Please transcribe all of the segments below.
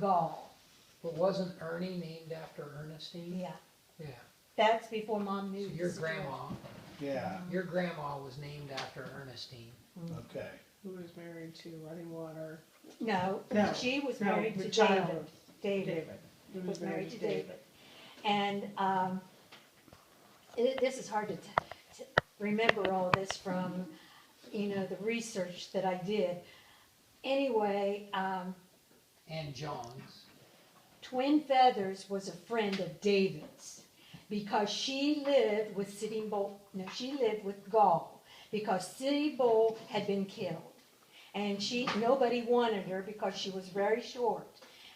Gall. But wasn't Ernie named after Ernestine? Yeah, Yeah. that's before Mom So knew. your the situation. grandma was named after Ernestine. Okay. Who was married to Running Water? No, No, she was no, married the to child David. of David Who was married to David. And this is hard to remember all this from, the research that I did. Anyway, And John's. Twin Feathers was a friend of David's because she lived with she lived with Gall because Sitting Bull had been killed. And nobody wanted her because she was very short.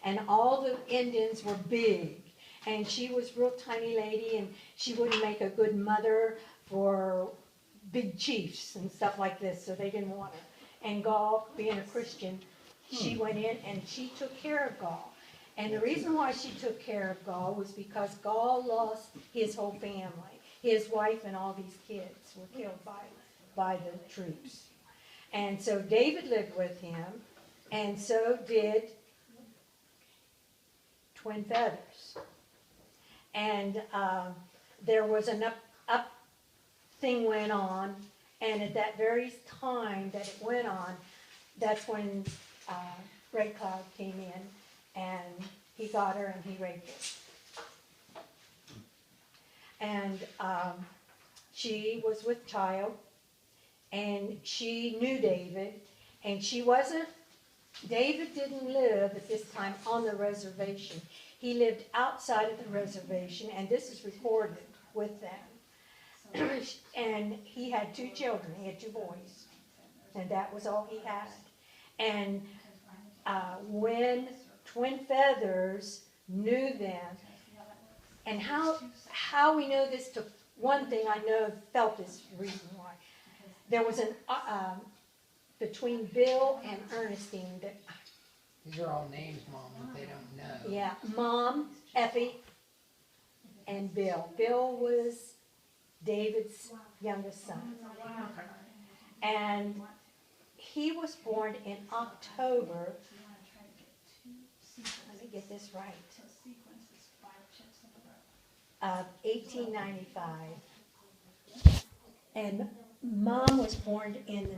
And all the Indians were big. And she was a real tiny lady, and she wouldn't make a good mother for big chiefs and stuff like this, so they didn't want her. And Gall, being a Christian, she went in and she took care of Gall. And the reason why she took care of Gall was because Gall lost his whole family. His wife and all these kids were killed by the troops. And so David lived with him, and so did Twin Feathers. And there was an up thing went on, and at that very time that it went on, that's when Red Cloud came in, and he got her and he raped her. And she was with child, and she knew David, and David didn't live at this time on the reservation. He lived outside of the reservation, and this is recorded with them. And he had 2 children. He had 2 boys, and that was all he had. And when Twin Feathers knew them, and how we know this, to one thing I know felt this reason why. There was between Bill and Ernestine that. These are all names, Mom, that they don't know. Yeah, Mom, Effie, and Bill. Bill was David's youngest son. And he was born in October, let me get this right, of 1895. And Mom was born in the